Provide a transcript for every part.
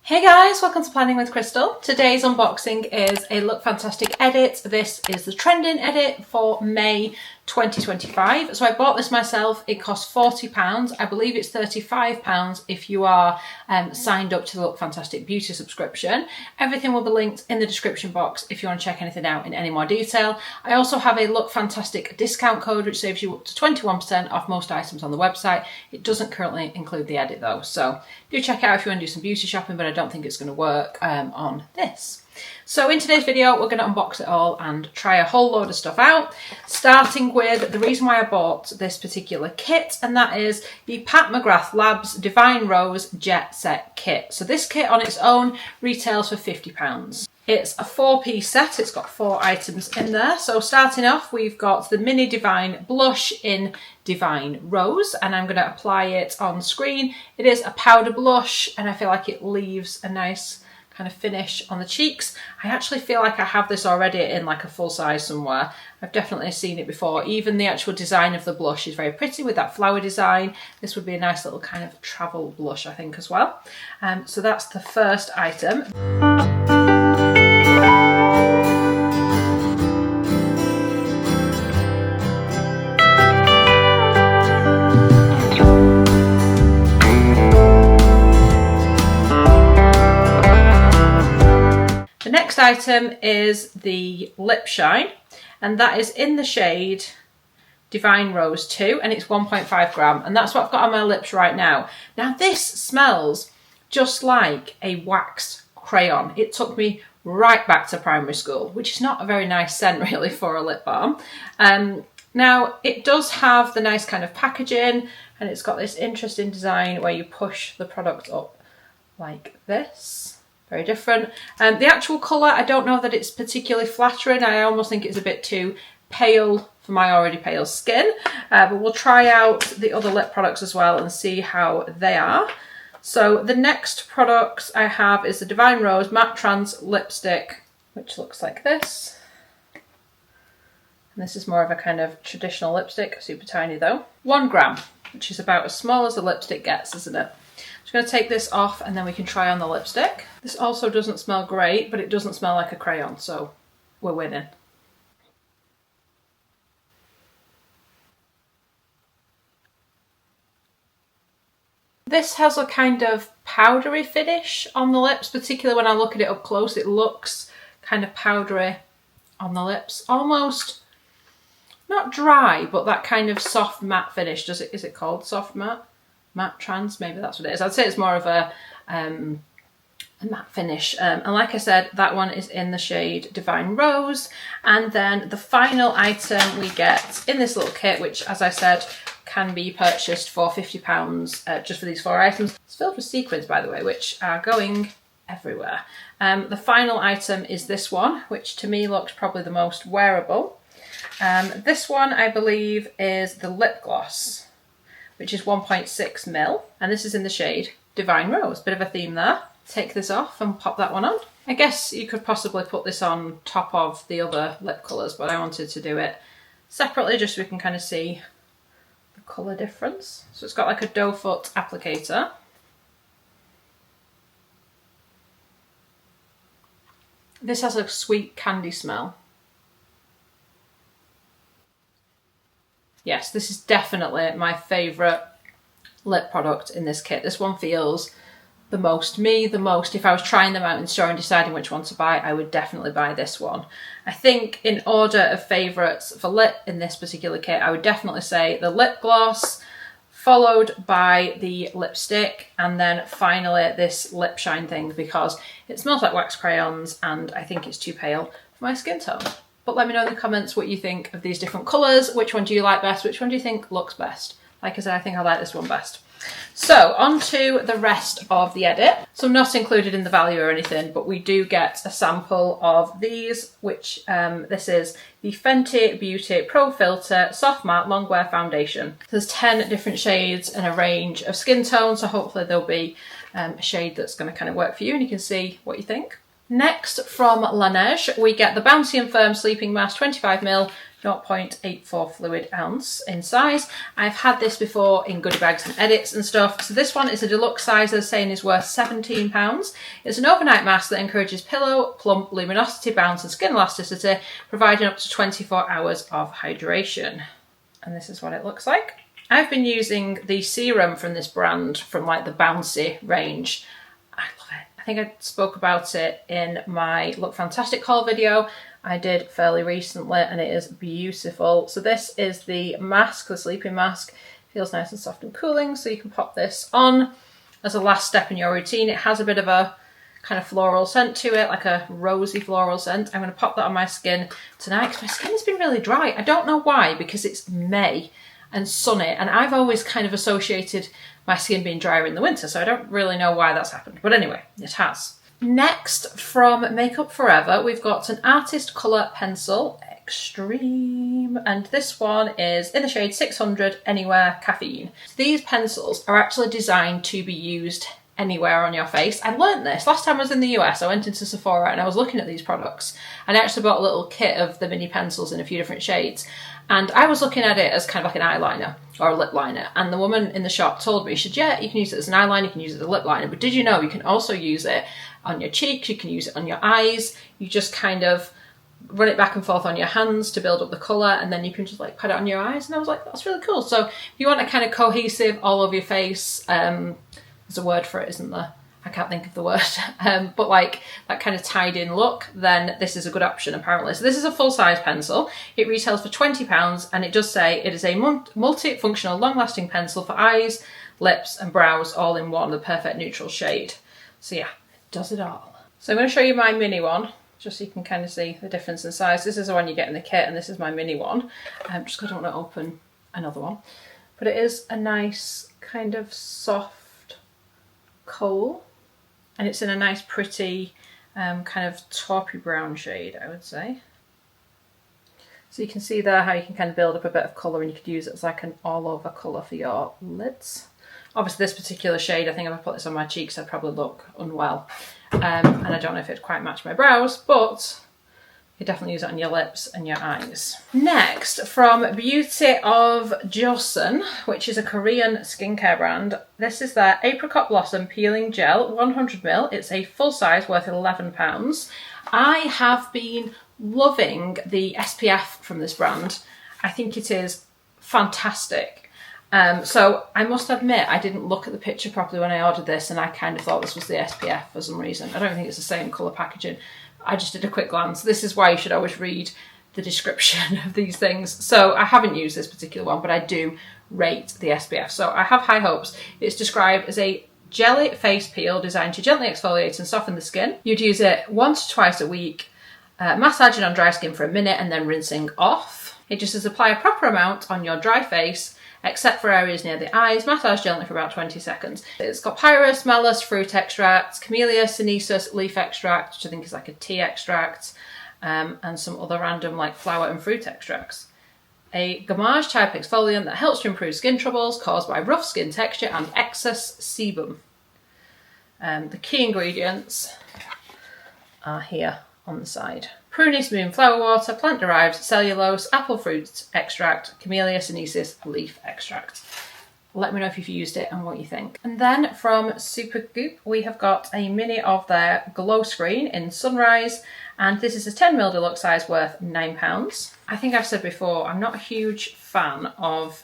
Hey guys, welcome to Planning with Crystal. Today's unboxing is a Lookfantastic edit. This is the trending edit for May 2025. So I bought this myself. It cost £40. I believe it's £35 if you are signed up to the Lookfantastic beauty subscription. Everything will be linked in the description box if you want to check anything out in any more detail. I also have a Lookfantastic discount code which saves you up to 21% off most items on the website. It doesn't currently include the edit though, so do check it out if you want to do some beauty shopping, but I don't think it's going to work on this. So in today's video, we're going to unbox it all and try a whole load of stuff out, starting with the reason why I bought this particular kit, and that is the McGrath Labs Divine Rose Jet Set Kit. So this kit on its own retails for £50. It's a 4-piece set, it's got 4 items in there. So starting off, we've got the Mini Divine Blush in Divine Rose, and I'm going to apply it on screen. It is a powder blush, and I feel like it leaves a nice kind of finish on the cheeks. I actually feel like I have this already in like a full size somewhere. I've definitely seen it before. Even the actual design of the blush is very pretty with that flower design. This would be a nice little kind of travel blush, I think, as well. So that's the first item. The next item is the lip shine, and that is in the shade Divine Rose 2, and it's 1.5 gram, and that's what I've got on my lips right now. Now this smells just like a waxed crayon. It took me right back to primary school, which is not a very nice scent really for a lip balm. Now it does have the nice kind of packaging, and it's got this interesting design where you push the product up like this. Very different. The actual colour, I don't know that it's particularly flattering. I almost think it's a bit too pale for my already pale skin. But we'll try out the other lip products as well and see how they are. So the next product I have is the Divine Rose Matte Trans Lipstick, which looks like this. And this is more of a kind of traditional lipstick, super tiny though. 1 gram, which is about as small as a lipstick gets, isn't it? I'm just going to take this off and then we can try on the lipstick. This also doesn't smell great, but it doesn't smell like a crayon, so we're winning. This has a kind of powdery finish on the lips, particularly when I look at it up close. It looks kind of powdery on the lips, almost not dry, but that kind of soft matte finish. Is it called soft matte? Matte trans, maybe that's what it is. I'd say it's more of a matte finish. And like I said, that one is in the shade Divine Rose. And then the final item we get in this little kit, which as I said, can be purchased for £50 just for these 4 items. It's filled with sequins, by the way, which are going everywhere. The final item is this one, which to me looks probably the most wearable. This one, I believe, is the lip gloss, which is 1.6 mil, and this is in the shade Divine Rose. Bit of a theme there. Take this off and pop that one on. I guess you could possibly put this on top of the other lip colours, but I wanted to do it separately just so we can kind of see the colour difference. So it's got like a doe foot applicator. This has a sweet candy smell. Yes, this is definitely my favourite lip product in this kit. This one feels the most me, the most, if I was trying them out in store and deciding which one to buy, I would definitely buy this one. I think in order of favourites for lip in this particular kit, I would definitely say the lip gloss, followed by the lipstick, and then finally this lip shine thing, because it smells like wax crayons and I think it's too pale for my skin tone. But let me know in the comments what you think of these different colours. Which one do you like best? Which one do you think looks best? Like I said, I think I like this one best. So on to the rest of the edit. So not included in the value or anything, but we do get a sample of these, which this is the Fenty Beauty Pro Filter Soft Matte Long Wear Foundation. There's 10 different shades and a range of skin tones, so hopefully there'll be a shade that's going to kind of work for you and you can see what you think. Next, from Laneige, we get the Bouncy and Firm Sleeping Mask 25ml 0.84 fluid ounce in size. I've had this before in goodie bags and edits and stuff. So this one is a deluxe size, as saying is worth £17. It's an overnight mask that encourages pillow, plump, luminosity, bounce and skin elasticity, providing up to 24 hours of hydration. And this is what it looks like. I've been using the serum from this brand from like the Bouncy range. I love it. I think I spoke about it in my Lookfantastic haul video I did fairly recently, and it is beautiful. So this is the mask, the sleeping mask. Feels nice and soft and cooling, so you can pop this on as a last step in your routine. It has a bit of a kind of floral scent to it, like a rosy floral scent. I'm going to pop that on my skin tonight because my skin has been really dry. I don't know why, because it's May and sunny, and I've always kind of associated my skin being drier in the winter, so I don't really know why that's happened. But anyway, it has. Next, from Makeup Forever, we've got an Artist Colour Pencil Extreme, and this one is in the shade 600 Anywhere Caffeine. These pencils are actually designed to be used anywhere on your face. I learned this last time I was in the US. I went into Sephora and I was looking at these products, and I actually bought a little kit of the mini pencils in a few different shades, and I was looking at it as kind of like an eyeliner or a lip liner, and the woman in the shop told me, she said, yeah, you can use it as an eyeliner, you can use it as a lip liner, but did you know you can also use it on your cheeks, you can use it on your eyes. You just kind of run it back and forth on your hands to build up the colour, and then you can just like put it on your eyes. And I was like, that's really cool. So if you want a kind of cohesive all over your face, there's a word for it, isn't there? I can't think of the word, but like that kind of tied in look, then this is a good option apparently. So this is a full size pencil. It retails for £20, and it does say it is a multi-functional long lasting pencil for eyes, lips and brows all in one, the perfect neutral shade. So yeah, it does it all. So I'm going to show you my mini one, just so you can kind of see the difference in size. This is the one you get in the kit, and this is my mini one. Just because I don't want to open another one. But it is a nice kind of soft coal, and it's in a nice pretty kind of taupey brown shade, I would say. So you can see there how you can kind of build up a bit of colour, and you could use it as like an all over colour for your lids. Obviously this particular shade, I think if I put this on my cheeks I'd probably look unwell, and I don't know if it'd quite match my brows, but you definitely use it on your lips and your eyes. Next, from Beauty of Joseon, which is a Korean skincare brand, this is their Apricot Blossom Peeling Gel, 100ml. It's a full size worth £11. I have been loving the SPF from this brand. I think it is fantastic. So I must admit I didn't look at the picture properly when I ordered this, and I kind of thought this was the SPF for some reason. I don't think it's the same colour packaging. I just did a quick glance. This is why you should always read the description of these things. So I haven't used this particular one, but I do rate the SPF. So I have high hopes. It's described as a jelly face peel designed to gently exfoliate and soften the skin. You'd use it once to twice a week, massaging on dry skin for a minute and then rinsing off. It just says apply a proper amount on your dry face, except for areas near the eyes. Massage gently for about 20 seconds. It's got pyrus, malus, fruit extract, camellia, sinensis, leaf extract, which I think is like a tea extract, and some other random like flower and fruit extracts. A gommage type exfoliant that helps to improve skin troubles caused by rough skin texture and excess sebum. The key ingredients are here on the side. Prunus moon flower water, plant-derived cellulose, apple fruit extract, camellia sinensis, leaf extract. Let me know if you've used it and what you think. And then from Super Goop, we have got a mini of their glow screen in Sunrise, and this is a 10ml deluxe size worth £9. I think I've said before, I'm not a huge fan of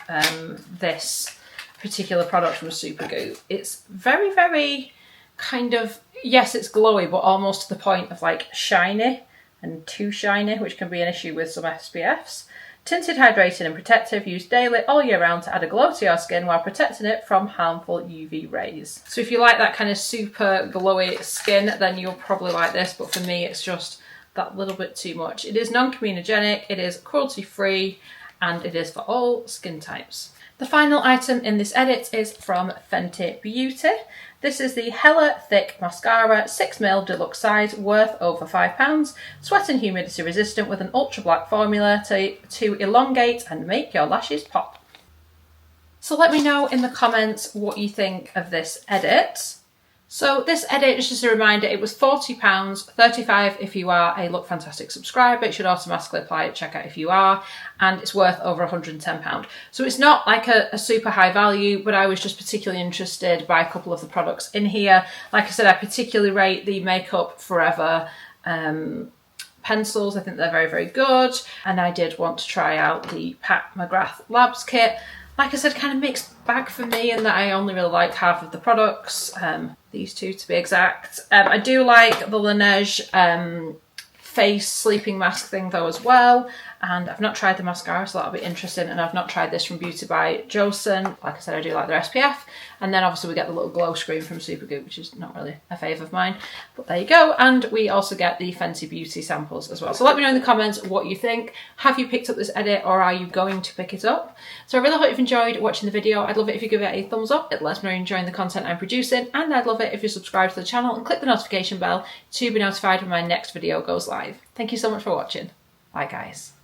this particular product from Super Goop. It's very, very kind of, yes, it's glowy, but almost to the point of like shiny and too shiny, which can be an issue with some SPFs. Tinted, hydrating and protective, used daily all year round to add a glow to your skin while protecting it from harmful UV rays. So if you like that kind of super glowy skin, then you'll probably like this, but for me it's just that little bit too much. It is non-comedogenic, it is cruelty-free, and it is for all skin types. The final item in this edit is from Fenty Beauty. This is the Hella Thick Mascara, 6ml deluxe size, worth over £5. Sweat and humidity resistant with an ultra black formula to elongate and make your lashes pop. So let me know in the comments what you think of this edit. So this edit, just as a reminder, it was £40, $35 if you are a Lookfantastic subscriber. It should automatically apply at checkout if you are, and it's worth over £110. So it's not like a super high value, but I was just particularly interested by a couple of the products in here. Like I said, I particularly rate the Makeup Forever pencils. I think they're very, very good. And I did want to try out the McGrath Labs kit. Like I said, kind of mixed bag for me in that I only really like half of the products, these two to be exact. I do like the Laneige face sleeping mask thing though as well, and I've not tried the mascara, so that'll be interesting. And I've not tried this from Beauty by Joseon. Like I said, I do like their SPF. And then obviously we get the little glow screen from Super Goop, which is not really a fave of mine, but there you go. And we also get the Fenty Beauty samples as well. So let me know in the comments what you think. Have you picked up this edit, or are you going to pick it up? So I really hope you've enjoyed watching the video. I'd love it if you give it a thumbs up. It lets me know you're enjoying the content I'm producing, and I'd love it if you subscribe to the channel and click the notification bell to be notified when my next video goes live. Thank you so much for watching. Bye guys.